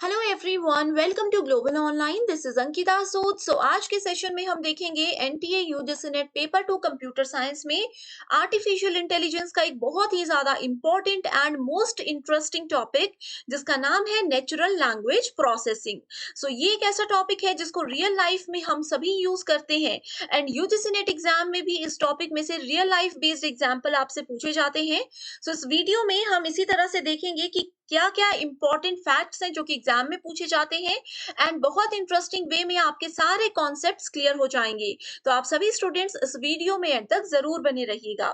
Hello everyone, welcome to global online. This is Ankita Sood. आज के session में हम देखेंगे NTA UGC NET paper 2 computer science में आर्टिफिशियल इंटेलिजेंस का एक बहुत ही ज्यादा important and most interesting topic जिसका नाम है नेचुरल लैंग्वेज प्रोसेसिंग। ये एक ऐसा टॉपिक है जिसको रियल लाइफ में हम सभी यूज करते हैं एंड यूजीसी नेट एग्जाम में भी इस टॉपिक में से रियल लाइफ बेस्ड एग्जाम्पल आपसे पूछे जाते हैं। इस वीडियो में हम इसी तरह से देखेंगे कि क्या क्या इंपॉर्टेंट फैक्ट्स हैं जो कि एग्जाम में पूछे जाते हैं एंड बहुत इंटरेस्टिंग वे में आपके सारे कॉन्सेप्ट्स क्लियर हो जाएंगे। तो आप सभी स्टूडेंट्स इस वीडियो में एंड तक जरूर बने रहिएगा।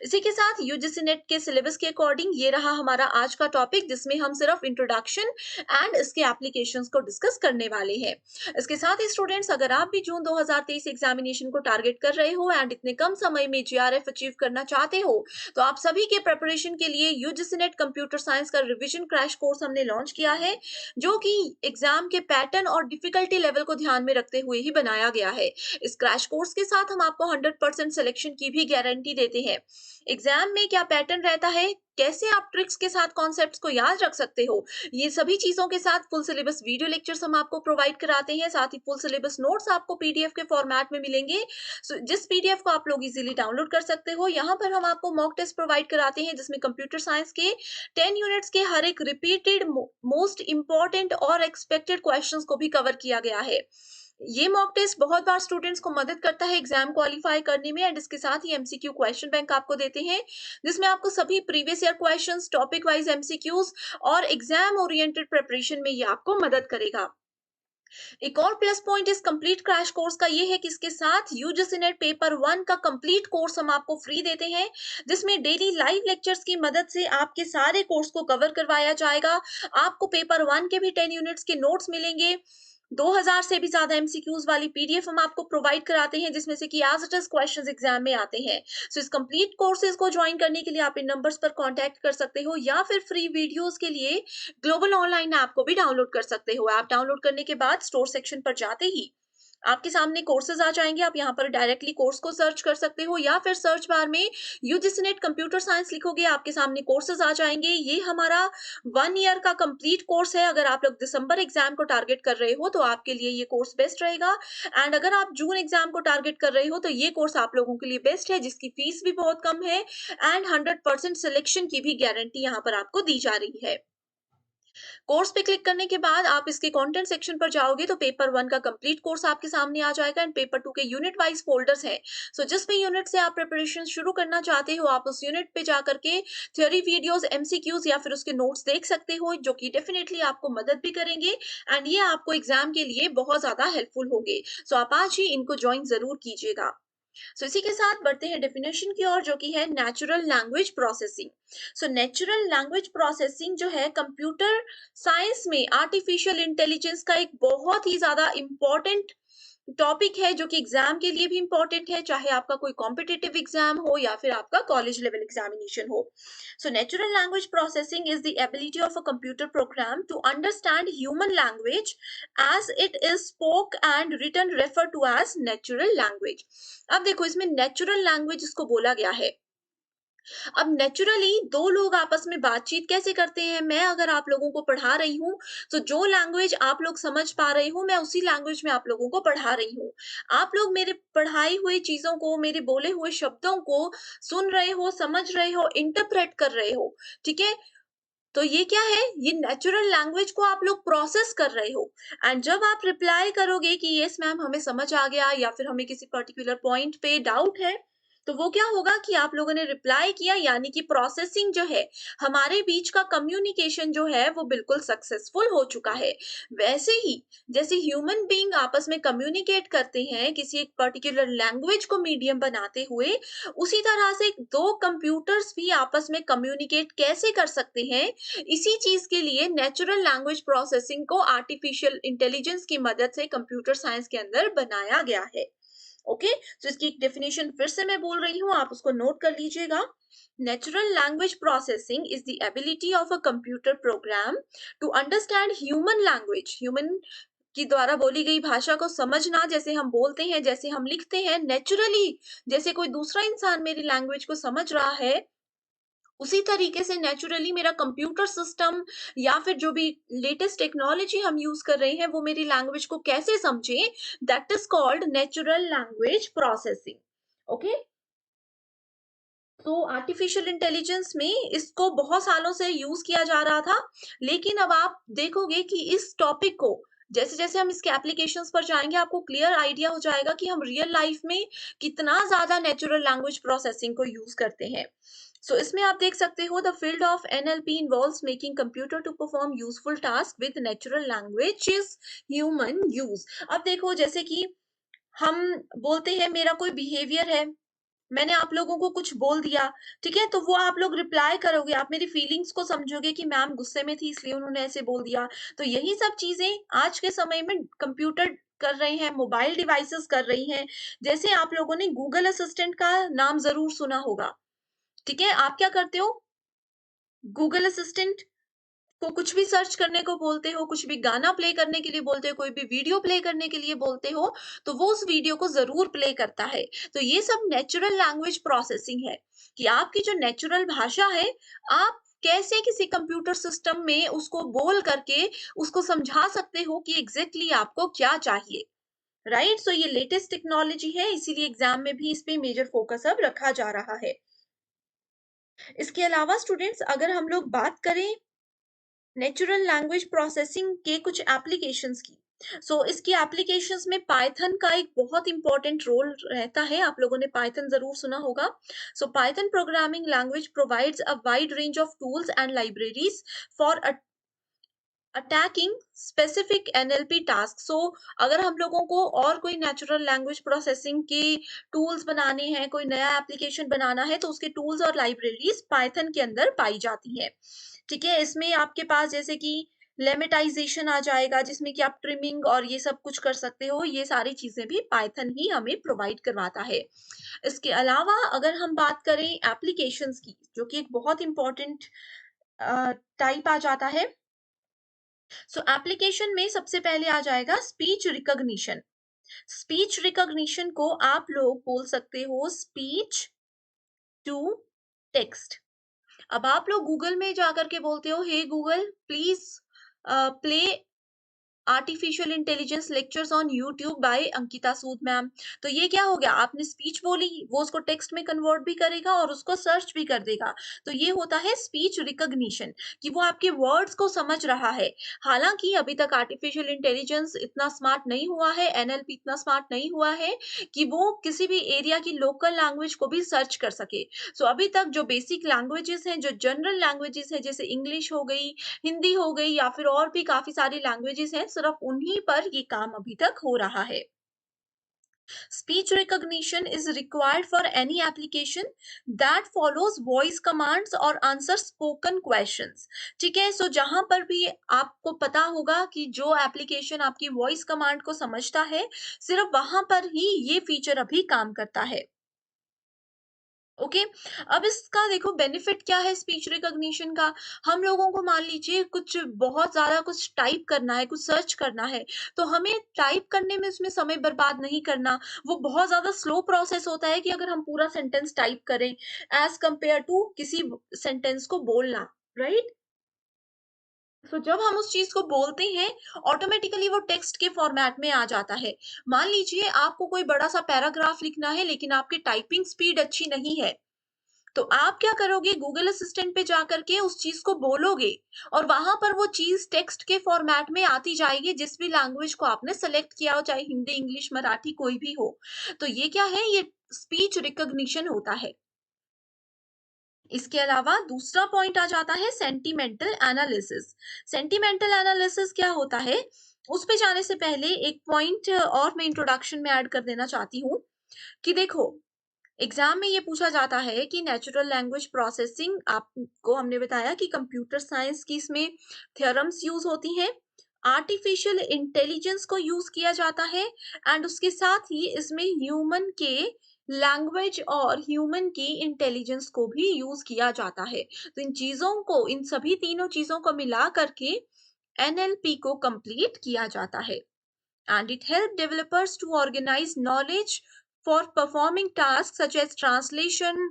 इसी के साथ यूजीसी नेट के सिलेबस के अकॉर्डिंग ये रहा हमारा आज का टॉपिक जिसमें हम सिर्फ इंट्रोडक्शन एंड इसके एप्लीकेशंस को डिस्कस करने वाले हैं। इसके साथ ही स्टूडेंट्स, अगर आप भी जून 2023 एग्जामिनेशन को टारगेट कर रहे हो एंड इतने कम समय में जीआरएफ अचीव करना चाहते हो तो आप सभी के प्रिपरेशन के लिए यूजीसी नेट कंप्यूटर साइंस का रिवीजन क्रैश कोर्स हमने लॉन्च किया है, जो कि एग्जाम के पैटर्न और डिफिकल्टी लेवल को ध्यान में रखते हुए ही बनाया गया है। इस क्रैश कोर्स के साथ हम आपको 100% सिलेक्शन की भी गारंटी देते हैं। एग्जाम में क्या पैटर्न रहता है, कैसे आप ट्रिक्स के साथ कॉन्सेप्ट्स को याद रख सकते हो, ये सभी चीजों के साथ फुल सिलेबस वीडियो लेक्चर्स हम आपको प्रोवाइड कराते हैं। साथ ही फुल सिलेबस नोट्स आपको पीडीएफ के फॉर्मेट में मिलेंगे, जिस पीडीएफ को आप लोग इजीली डाउनलोड कर सकते हो। यहाँ पर हम आपको मॉक टेस्ट प्रोवाइड कराते हैं जिसमें कंप्यूटर साइंस के 10 यूनिट्स के हर एक रिपीटेड मोस्ट इंपॉर्टेंट और एक्सपेक्टेड क्वेश्चंस को भी कवर किया गया है। ये मॉक टेस्ट बहुत बार स्टूडेंट्स को मदद करता है एग्जाम क्वालिफाई करने में एंड इसके साथ ही एमसीक्यू क्वेश्चन बैंक आपको देते हैं जिसमें आपको सभी previous year questions, topic wise MCQs और एग्जाम ओरिएंटेड प्रिपरेशन में ये आपको मदद करेगा। एक और प्लस पॉइंट इस कंप्लीट क्रैश कोर्स का ये है कि इसके साथ यूजीसी नेट पेपर 1 का कंप्लीट कोर्स हम आपको फ्री देते हैं जिसमें डेली लाइव लेक्चर्स की मदद से आपके सारे कोर्स को कवर करवाया जाएगा। आपको पेपर 1 के भी 10 यूनिट्स के नोट्स मिलेंगे। 2000 से भी ज्यादा एमसीक्यूज वाली पीडीएफ हम आपको प्रोवाइड कराते हैं जिसमें से कि as it is questions exam में आते हैं। इस कंप्लीट कोर्सेज को ज्वाइन करने के लिए आप इन नंबर्स पर कांटेक्ट कर सकते हो या फिर फ्री वीडियोस के लिए ग्लोबल ऑनलाइन ऐप को भी डाउनलोड कर सकते हो। ऐप डाउनलोड करने के बाद स्टोर सेक्शन पर जाते ही आपके सामने कोर्सेज आ जाएंगे। आप यहाँ पर डायरेक्टली कोर्स को सर्च कर सकते हो या फिर सर्च बार में यूजीसी नेट कंप्यूटर साइंस लिखोगे, आपके सामने कोर्सेज आ जाएंगे। ये हमारा 1 ईयर का कंप्लीट कोर्स है। अगर आप लोग दिसंबर एग्जाम को टारगेट कर रहे हो तो आपके लिए ये कोर्स बेस्ट रहेगा एंड अगर आप जून एग्जाम को टारगेट कर रहे हो तो ये कोर्स आप लोगों के लिए बेस्ट है जिसकी फीस भी बहुत कम है एंड 100% सिलेक्शन की भी गारंटी यहाँ पर आपको दी जा रही है। कोर्स पे क्लिक करने के बाद आप इसके कंटेंट सेक्शन पर जाओगे तो पेपर 1 का कंप्लीट कोर्स आपके सामने आ जाएगा एंड पेपर 2 के यूनिट वाइज फोल्डर्स हैं। जिस भी यूनिट से आप प्रिपरेशन शुरू करना चाहते हो आप उस यूनिट पे जा करके थ्योरी वीडियोस, एमसीक्यूज या फिर उसके नोट्स देख सकते हो जो कि डेफिनेटली आपको मदद भी करेंगे एंड ये आपको एग्जाम के लिए बहुत ज्यादा हेल्पफुल होंगे। आप आज ही इनको ज्वाइन जरूर कीजिएगा। इसी के साथ बढ़ते हैं डेफिनेशन की ओर जो कि है natural language processing. Natural language processing जो है कंप्यूटर साइंस में आर्टिफिशियल इंटेलिजेंस का एक बहुत ही ज्यादा इंपॉर्टेंट टॉपिक है जो कि एग्जाम के लिए भी इंपॉर्टेंट है, चाहे आपका कोई कॉम्पिटिटिव एग्जाम हो या फिर आपका कॉलेज लेवल एग्जामिनेशन हो। Natural language processing is the ability of a computer program to understand human language as it is spoken and written, refer to as natural language. अब देखो इसमें नेचुरल लैंग्वेज इसको बोला गया है। अब नेचुरली दो लोग आपस में बातचीत कैसे करते हैं, मैं अगर आप लोगों को पढ़ा रही हूँ तो जो लैंग्वेज आप लोग समझ पा रहे हो मैं उसी लैंग्वेज में आप लोगों को पढ़ा रही हूँ। आप लोग मेरे पढ़ाई हुई चीजों को, मेरे बोले हुए शब्दों को सुन रहे हो, समझ रहे हो, इंटरप्रेट कर रहे हो। ठीक है, तो ये क्या है, ये नेचुरल लैंग्वेज को आप लोग प्रोसेस कर रहे हो एंड जब आप रिप्लाई करोगे कि यस मैम हमें समझ आ गया या फिर हमें किसी पर्टिकुलर पॉइंट पे डाउट है तो वो क्या होगा कि आप लोगों ने रिप्लाई किया, यानी कि प्रोसेसिंग जो है, हमारे बीच का कम्युनिकेशन जो है वो बिल्कुल सक्सेसफुल हो चुका है। वैसे ही जैसे ह्यूमन बीइंग आपस में कम्युनिकेट करते हैं किसी एक पर्टिकुलर लैंग्वेज को मीडियम बनाते हुए, उसी तरह से दो कंप्यूटर्स भी आपस में कम्युनिकेट कैसे कर सकते हैं, इसी चीज के लिए नेचुरल लैंग्वेज प्रोसेसिंग को आर्टिफिशियल इंटेलिजेंस की मदद से कंप्यूटर साइंस के अंदर बनाया गया है। ओके, इसकी एक डेफिनेशन फिर से मैं बोल रही हूँ, आप उसको नोट कर लीजिएगा। Natural language processing is the ability of a computer program to understand human language, human की द्वारा बोली गई भाषा को समझना, जैसे हम बोलते हैं, जैसे हम लिखते हैं नेचुरली, जैसे कोई दूसरा इंसान मेरी लैंग्वेज को समझ रहा है उसी तरीके से नेचुरली मेरा कंप्यूटर सिस्टम या फिर जो भी लेटेस्ट टेक्नोलॉजी हम यूज कर रहे हैं वो मेरी लैंग्वेज को कैसे समझे, that is called natural language processing. Okay, तो आर्टिफिशियल इंटेलिजेंस में इसको बहुत सालों से यूज किया जा रहा था, लेकिन अब आप देखोगे कि इस टॉपिक को जैसे जैसे हम इसके एप्लीकेशंस पर जाएंगे आपको क्लियर आइडिया हो जाएगा कि हम रियल लाइफ में कितना ज्यादा नेचुरल लैंग्वेज प्रोसेसिंग को यूज करते हैं। सो इसमें आप देख सकते हो the field of NLP involves making computer to perform useful task with natural language is human use. अब देखो जैसे कि हम बोलते हैं मेरा कोई बिहेवियर है, मैंने आप लोगों को कुछ बोल दिया, ठीक है, तो वो आप लोग रिप्लाई करोगे, आप मेरी फीलिंग्स को समझोगे कि मैम गुस्से में थी इसलिए उन्होंने ऐसे बोल दिया। तो यही सब चीजें आज के समय में कंप्यूटर कर रहे हैं, मोबाइल डिवाइसेस कर रही हैं। जैसे आप लोगों ने गूगल असिस्टेंट का नाम जरूर सुना होगा, ठीक है, आप क्या करते हो, गूगल असिस्टेंट को कुछ भी सर्च करने को बोलते हो, कुछ भी गाना प्ले करने के लिए बोलते हो, कोई भी वीडियो प्ले करने के लिए बोलते हो, तो वो उस वीडियो को ज़रूर प्ले करता है। तो ये सब नेचुरल लैंग्वेज प्रोसेसिंग है कि आपकी जो नेचुरल भाषा है, आप कैसे किसी कंप्यूटर सिस्टम में उसको बोल करके उसको समझा सकते हो कि एग्ज़ैक्टली आपको क्या चाहिए, राइट? सो ये लेटेस्ट टेक्नोलॉजी है, इसीलिए एग्ज़ाम में भी इस पे मेजर फोकस अब रखा जा रहा है। इसके अलावा स्टूडेंट्स अगर हम लोग बात करें नेचुरल लैंग्वेज प्रोसेसिंग के कुछ एप्लीकेशंस की, इसकी एप्लीकेशंस में पाइथन का एक बहुत इंपॉर्टेंट रोल रहता है। आप लोगों ने पाइथन जरूर सुना होगा। Python programming language provides a wide range of tools and libraries for attacking specific NLP task. अगर हम लोगों को और कोई नेचुरल लैंग्वेज प्रोसेसिंग के टूल्स बनाने हैं, कोई नया एप्लीकेशन बनाना है, तो उसके टूल्स और लाइब्रेरीज पाइथन के अंदर पाई जाती हैं। ठीक है, इसमें आपके पास जैसे कि लेमेटाइजेशन आ जाएगा जिसमें कि आप ट्रिमिंग और ये सब कुछ कर सकते हो, ये सारी चीजें भी पाइथन ही हमें प्रोवाइड करवाता है। इसके अलावा अगर हम बात करें एप्लीकेशंस की, जो कि एक बहुत इंपॉर्टेंट टाइप आ जाता है, एप्लीकेशन में सबसे पहले आ जाएगा स्पीच रिकॉग्निशन। स्पीच रिकॉग्निशन को आप लोग बोल सकते हो स्पीच टू टेक्स्ट। अब आप लोग गूगल में जाकर के बोलते हो hey Google please play artificial intelligence lectures on YouTube by Ankita Sood ma'am. तो ये क्या हो गया, आपने स्पीच बोली, वो उसको टेक्स्ट में कन्वर्ट भी करेगा और उसको सर्च भी कर देगा। तो ये होता है स्पीच रिकॉग्निशन, कि वो आपके वर्ड्स को समझ रहा है। हालांकि अभी तक आर्टिफिशियल इंटेलिजेंस इतना स्मार्ट नहीं हुआ है, एनएलपी इतना स्मार्ट नहीं हुआ है कि वो किसी भी एरिया की लोकल लैंग्वेज को भी सर्च कर सके। अभी तक जो बेसिक लैंग्वेजेस हैं, जो जनरल लैंग्वेजेस हैं, जैसे इंग्लिश हो गई, हिंदी हो गई या फिर और भी काफ़ी सारी लैंग्वेजेज़ हैं, सिर्फ़ उन्हीं पर ये काम अभी तक हो रहा है। Speech recognition is required for any application that follows voice commands or answers spoken questions। ठीक है, जहाँ पर भी आपको पता होगा कि जो एप्लीकेशन आपकी वॉइस कमांड को समझता है, सिर्फ़ वहाँ पर ही ये फीचर अभी काम करता है। ओके, अब इसका देखो बेनिफिट क्या है स्पीच रिकॉग्निशन का। हम लोगों को मान लीजिए कुछ बहुत ज्यादा कुछ टाइप करना है, कुछ सर्च करना है, तो हमें टाइप करने में उसमें समय बर्बाद नहीं करना। वो बहुत ज्यादा स्लो प्रोसेस होता है कि अगर हम पूरा सेंटेंस टाइप करें एज कंपेयर टू किसी सेंटेंस को बोलना, राइट? जब हम उस चीज को बोलते हैं, ऑटोमेटिकली वो टेक्स्ट के फॉर्मेट में आ जाता है। मान लीजिए आपको कोई बड़ा सा पैराग्राफ लिखना है लेकिन आपकी टाइपिंग स्पीड अच्छी नहीं है, तो आप क्या करोगे, गूगल असिस्टेंट पे जाकर के उस चीज को बोलोगे और वहां पर वो चीज टेक्स्ट के फॉर्मेट में आती जाएगी, जिस भी लैंग्वेज को आपने सेलेक्ट किया हो, चाहे हिंदी, इंग्लिश, मराठी कोई भी हो। तो ये क्या है, ये स्पीच रिकॉग्निशन होता है। इसके अलावा दूसरा पॉइंट आ जाता है सेंटिमेंटल एनालिसिस। सेंटिमेंटल एनालिसिस क्या होता है, उस पे जाने से पहले एक पॉइंट और मैं इंट्रोडक्शन में ऐड कर देना चाहती हूँ कि देखो, एग्जाम में ये पूछा जाता है कि नेचुरल लैंग्वेज प्रोसेसिंग, आपको हमने बताया कि कंप्यूटर साइंस की इसमें थ्योरम्स यूज होती हैं, आर्टिफिशियल इंटेलिजेंस को यूज किया जाता है, एंड उसके साथ ही इसमें ह्यूमन के लैंग्वेज और ह्यूमन की इंटेलिजेंस को भी यूज किया जाता है। तो इन चीजों को, इन सभी तीनों चीजों को मिला करके एनएलपी को कंप्लीट किया जाता है, and it helped developers to organize knowledge for performing tasks such as translation,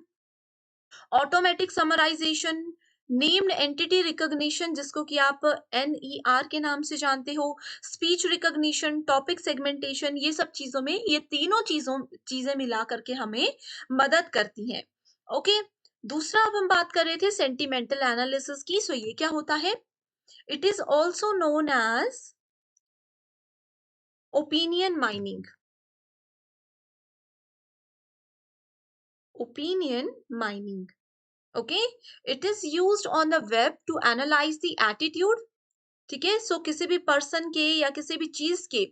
automatic summarization, named entity recognition जिसको कि आप एनईआर के नाम से जानते हो, स्पीच रिकॉग्निशन, टॉपिक सेगमेंटेशन, ये सब चीजों में ये तीनों चीजें मिला करके हमें मदद करती हैं। ओके। दूसरा अब हम बात कर रहे थे सेंटिमेंटल एनालिसिस की। सो ये क्या होता है? It is also known as opinion mining. Opinion mining, okay. It is used on the web to analyze the attitude. ठीक है, सो किसी भी पर्सन के या किसी भी चीज के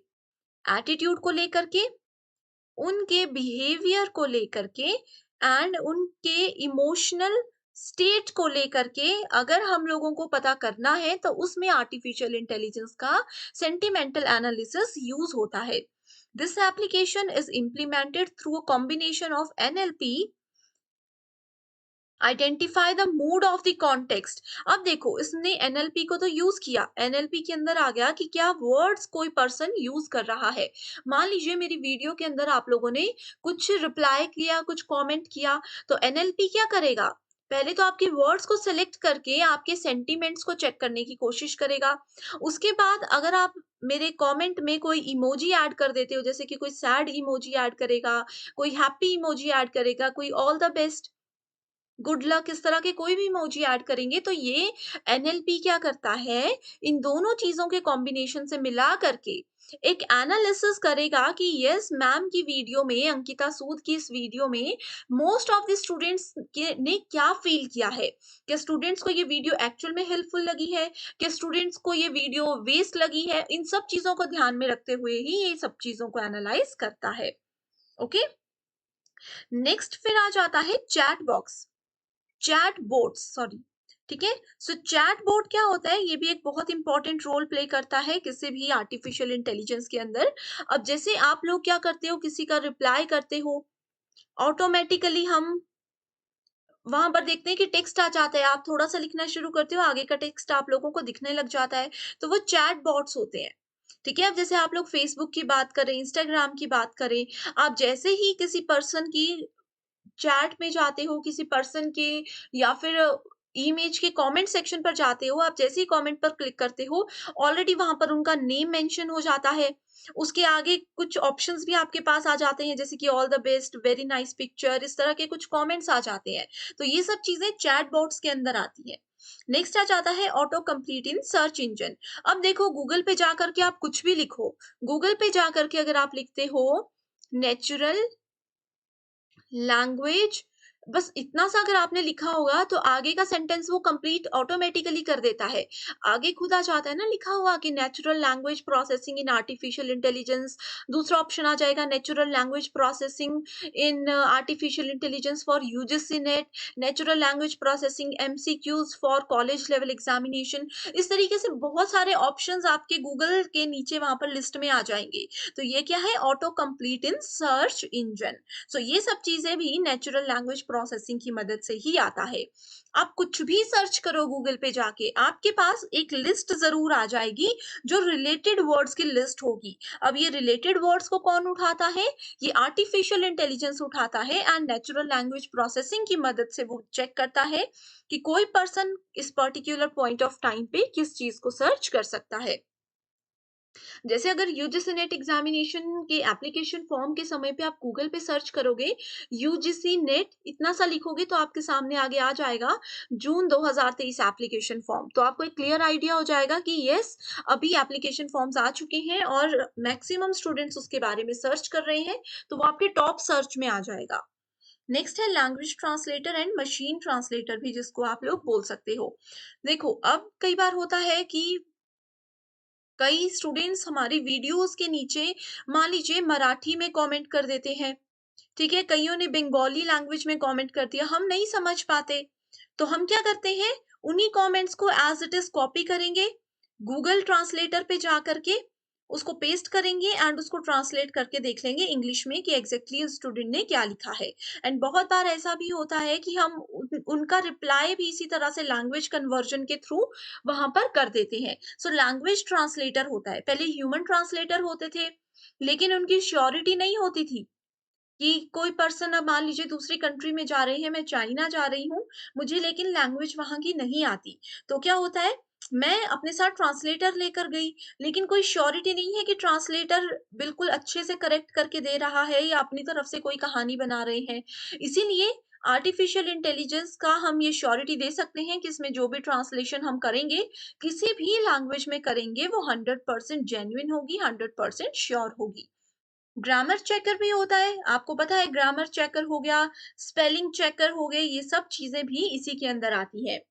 एटीट्यूड को लेकर के, उनके बिहेवियर को लेकर के एंड उनके इमोशनल स्टेट को लेकर के अगर हम लोगों को पता करना है तो उसमें आर्टिफिशियल इंटेलिजेंस का सेंटिमेंटल एनालिसिस यूज होता है। This application is implemented through a combination of NLP, identify the mood off the context. अब देखो, इसने एनएलपी को तो यूज किया, एनएलपी के अंदर आ गया कि क्या वर्ड्स कोई पर्सन यूज कर रहा है। मान लीजिए मेरी वीडियो के अंदर आप लोगों ने कुछ रिप्लाई किया, कुछ कमेंट किया, तो एनएलपी क्या करेगा? पहले तो आपके वर्ड्स को सिलेक्ट करके आपके सेंटीमेंट्स को चेक करने की कोशिश करेगा। उसके बाद अगर आप मेरे कमेंट में कोई इमोजी ऐड कर देते हो, जैसे कि कोई सैड इमोजी ऐड करेगा, कोई हैप्पी इमोजी ऐड करेगा, कोई all the best, good luck, इस तरह के कोई भी इमोजी ऐड करेंगे, तो ये एनएलपी क्या करता है, इन दोनों चीजों के कॉम्बिनेशन से मिला करके एक एनालिसिस करेगा कि यस मैम की वीडियो में, अंकिता सूद की इस वीडियो में मोस्ट ऑफ द स्टूडेंट्स के ने क्या फील किया है। क्या स्टूडेंट्स को ये वीडियो एक्चुअल में हेल्पफुल लगी है, क्या स्टूडेंट्स को ये वीडियो वेस्ट लगी है। इन सब चीजों को ध्यान में रखते हुए ही ये सब चीजों को एनालाइज करता है। ओके। नेक्स्ट फिर आ जाता है chat box, chat boats, sorry. ठीक है, सो चैट बोट क्या होता है? ये भी एक बहुत इंपॉर्टेंट रोल प्ले करता है किसी भी आर्टिफिशियल इंटेलिजेंस के अंदर। अब जैसे आप लोग क्या करते हो, किसी का रिप्लाई करते हो, ऑटोमेटिकली हम वहां पर देखते हैं कि टेक्स्ट आ जाता है, आप थोड़ा सा लिखना शुरू करते हो, आगे का टेक्स्ट आप लोगों को दिखने लग जाता है, तो वो चैट बॉट्स होते हैं। ठीक है, अब जैसे आप लोग फेसबुक की बात करें, इंस्टाग्राम की बात करें, आप जैसे ही किसी पर्सन की चैट में जाते हो, किसी पर्सन के या फिर इमेज के कमेंट सेक्शन पर जाते हो, आप जैसे ही कमेंट पर क्लिक करते हो, ऑलरेडी वहां पर उनका नेम मेंशन हो जाता है। उसके आगे कुछ ऑप्शंस भी आपके पास आ जाते हैं, जैसे कि all the best, very nice picture, इस तरह के कुछ कमेंट्स आ जाते हैं। तो ये सब चीजें चैट बॉट्स के अंदर आती है। नेक्स्ट आ जाता है auto complete in search engine. अब देखो, गूगल पे जाकर के आप कुछ भी लिखो, गूगल पे जाकर के अगर आप लिखते हो नेचुरल लैंग्वेज, बस इतना सा अगर आपने लिखा होगा तो आगे का सेंटेंस वो कंप्लीट ऑटोमेटिकली कर देता है। आगे खुद आ जाता है ना लिखा हुआ कि natural language processing in artificial intelligence. दूसरा ऑप्शन आ जाएगा natural language processing in artificial intelligence for UGC net, natural language processing MCQs for college level examination. इस तरीके से बहुत सारे ऑप्शंस आपके गूगल के नीचे वहां पर लिस्ट में आ जाएंगे। तो ये क्या है? Auto complete in search engine. So ये सब चीजें भी नेचुरल लैंग्वेज प्रोसेसिंग की मदद से ही आता है। आप कुछ भी सर्च करो गूगल पे जाके, आपके पास एक लिस्ट जरूर आ जाएगी जो रिलेटेड वर्ड्स की लिस्ट होगी। अब ये रिलेटेड वर्ड्स को कौन उठाता है? ये आर्टिफिशियल इंटेलिजेंस उठाता है एंड नेचुरल लैंग्वेज प्रोसेसिंग की मदद से वो चेक करता है कि कोई पर्सन इस पर्टिकुलर पॉइंट ऑफ टाइम पे किस चीज को सर्च कर सकता है। जैसे अगर यूजीसी नेट एग्जामिनेशन के एप्लीकेशन फॉर्म के समय पे आप गूगल पे सर्च करोगे, यूजीसी नेट इतना सा लिखोगे तो आपके सामने आगे आ जाएगा जून 2023 एप्लीकेशन फॉर्म। तो आपको एक क्लियर आइडिया हो जाएगा कि यस, अभी एप्लीकेशन फॉर्म्स आ चुके हैं और मैक्सिमम स्टूडेंट्स उसके बारे में सर्च कर रहे हैं, तो वो आपके टॉप सर्च में आ जाएगा। नेक्स्ट है language translator and machine translator भी, जिसको आप लोग बोल सकते हो। देखो, अब कई बार होता है कि कई स्टूडेंट्स हमारी वीडियोस के नीचे मान लीजिए मराठी में कमेंट कर देते हैं। ठीक है, कईयों ने बंगाली लैंग्वेज में कमेंट कर दिया, हम नहीं समझ पाते, तो हम क्या करते हैं, उन्हीं कमेंट्स को एज इट इज कॉपी करेंगे, गूगल ट्रांसलेटर पे जा करके उसको पेस्ट करेंगे एंड उसको ट्रांसलेट करके देख लेंगे इंग्लिश में कि एग्जैक्टली उस स्टूडेंट ने क्या लिखा है। एंड बहुत बार ऐसा भी होता है कि हम उनका रिप्लाई भी इसी तरह से लैंग्वेज कन्वर्जन के थ्रू वहां पर कर देते हैं। सो लैंग्वेज ट्रांसलेटर होता है, पहले ह्यूमन ट्रांसलेटर होते थे लेकिन उनकी श्योरिटी नहीं होती थी। कि कोई पर्सन अब मान लीजिए दूसरी कंट्री में जा रहे हैं, मैं चाइना जा रही हूँ, मुझे लेकिन लैंग्वेज वहाँ की नहीं आती। तो क्या होता है, मैं अपने साथ ट्रांसलेटर लेकर गई, लेकिन कोई श्योरिटी नहीं है कि ट्रांसलेटर बिल्कुल अच्छे से करेक्ट करके दे रहा है या अपनी तरफ से कोई कहानी बना रहे हैं। इसीलिए आर्टिफिशियल इंटेलिजेंस का हम ये श्योरिटी दे सकते हैं कि इसमें जो भी ट्रांसलेशन हम करेंगे, किसी भी लैंग्वेज में करेंगे, वो 100% जेन्युइन होगी, 100% श्योर होगी। ग्रामर चेकर भी होता है, आपको पता है ग्रामर चेकर हो गया, स्पेलिंग चेकर हो गए, ये सब चीज़ें भी इसी के अंदर आती है।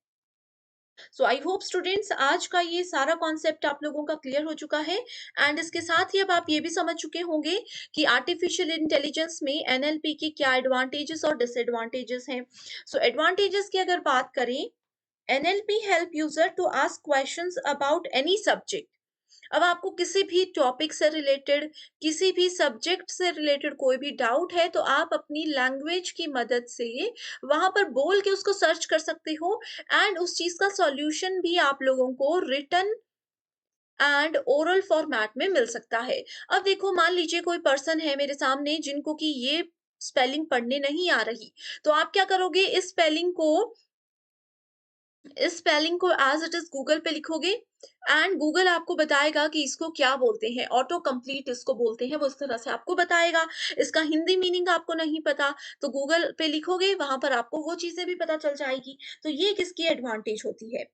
सो आई होप स्टूडेंट्स आज का ये सारा कॉन्सेप्ट आप लोगों का क्लियर हो चुका है एंड इसके साथ ही अब आप ये भी समझ चुके होंगे कि आर्टिफिशियल इंटेलिजेंस में एनएलपी के क्या एडवांटेजेस और डिसएडवांटेजेस हैं। सो एडवांटेजेस की अगर बात करें, NLP help user to ask questions about any subject. अब आपको किसी भी टॉपिक से रिलेटेड, किसी भी सब्जेक्ट से रिलेटेड कोई भी डाउट है, तो आप अपनी लैंग्वेज की मदद से वहाँ पर बोल के उसको सर्च कर सकते हो एंड उस चीज़ का सॉल्यूशन भी आप लोगों को रिटन एंड ओरल फॉर्मेट में मिल सकता है। अब देखो मान लीजिए कोई पर्सन है मेरे सामने जिनको कि ये स्पेलिंग पढ़ने नहीं आ रही, तो आप क्या करोगे, इस स्पेलिंग को एज इट इज गूगल पे लिखोगे एंड गूगल आपको बताएगा कि इसको क्या बोलते हैं, ऑटो कंप्लीट इसको बोलते हैं, वो इस तरह से आपको बताएगा। इसका हिंदी मीनिंग आपको नहीं पता, तो गूगल पे लिखोगे, वहां पर आपको वो चीजें भी पता चल जाएगी। तो ये किसकी एडवांटेज होती है।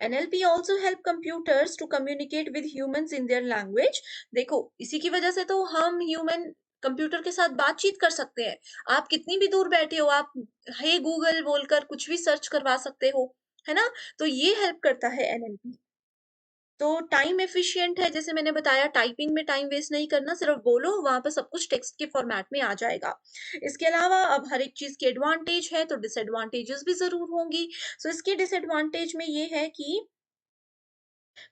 NLP also help computers to communicate with humans in their language. देखो इसी की वजह से तो हम ह्यूमन कंप्यूटर के साथ बातचीत कर सकते हैं। आप कितनी भी दूर बैठे हो, आप हे गूगल बोलकर कुछ भी सर्च करवा सकते हो, है ना। तो ये हेल्प करता है एनएलपी। तो टाइम एफिशिएंट है, जैसे मैंने बताया टाइपिंग में टाइम वेस्ट नहीं करना, सिर्फ बोलो वहां पर सब कुछ टेक्स्ट के फॉर्मेट में आ जाएगा। इसके अलावा अब हर एक चीज की एडवांटेज है तो डिसएडवांटेजेस भी जरूर होंगी। सो इसकी डिसएडवांटेज में ये है कि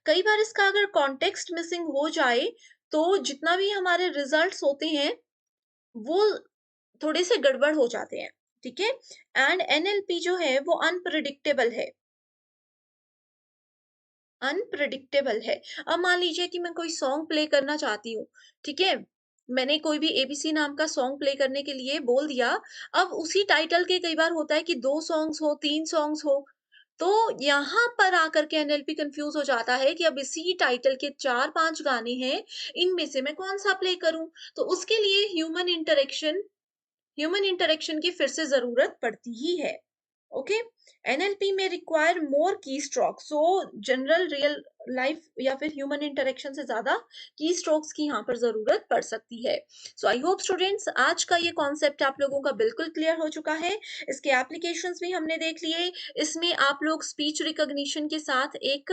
कई बार इसका अगर कॉन्टेक्स्ट मिसिंग हो जाए, तो जितना भी हमारे रिजल्ट्स होते हैं वो थोड़े से गड़बड़ हो जाते हैं। ठीक है। एंड एनएलपी जो है वो अनप्रिडिक्टेबल है, अनप्रिडिक्टेबल है। अब मान लीजिए कि मैं कोई सॉन्ग प्ले करना चाहती हूँ, ठीक है, मैंने कोई भी एबीसी नाम का सॉन्ग प्ले करने के लिए बोल दिया। अब उसी टाइटल के कई बार होता है कि 2 सॉन्ग्स हो, 3 सॉन्ग्स हो, तो यहाँ पर आकर के एनएलपी कंफ्यूज हो जाता है कि अब इसी टाइटल के 4-5 गाने हैं, इनमें से मैं कौन-सा प्ले करूँ? तो उसके लिए ह्यूमन इंटरेक्शन की फिर से ज़रूरत पड़ती ही है। ओके। एनएलपी में रिक्वायर मोर की स्ट्रोक, सो जनरल रियल लाइफ या फिर ह्यूमन इंटरेक्शन से ज्यादा की स्ट्रोक्स की यहाँ पर जरूरत पड़ सकती है। सो आई होप स्टूडेंट्स आज का ये कॉन्सेप्ट आप लोगों का बिल्कुल क्लियर हो चुका है। इसके एप्लीकेशंस भी हमने देख लिए। इसमें आप लोग स्पीच रिकॉग्निशन के साथ एक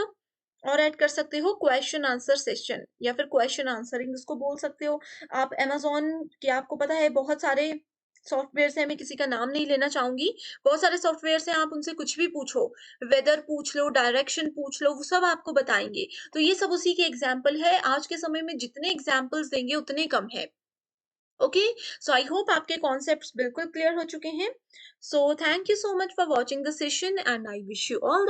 और ऐड कर सकते हो, क्वेश्चन आंसर सेशन या फिर क्वेश्चन आंसरिंग इसको बोल सकते हो। आप अमेज़न के, आपको पता है बहुत सारे सॉफ्टवेयर्स हैं, मैं किसी का नाम नहीं लेना चाहूँगी। बहुत सारे सॉफ्टवेयर्स हैं, आप उनसे कुछ भी पूछो, वेदर पूछ लो, डायरेक्शन पूछ लो, वो सब आपको बताएँगे। तो ये सब उसी के एग्ज़ाम्पल है। आज के समय में जितने एग्ज़ाम्पल्स देंगे उतने कम है। ओके। सो आई होप आपके कॉन्सेप्ट्स बिल्कुल क्लियर हो चुके हैं। So thank you so much for watching the session and I wish you all the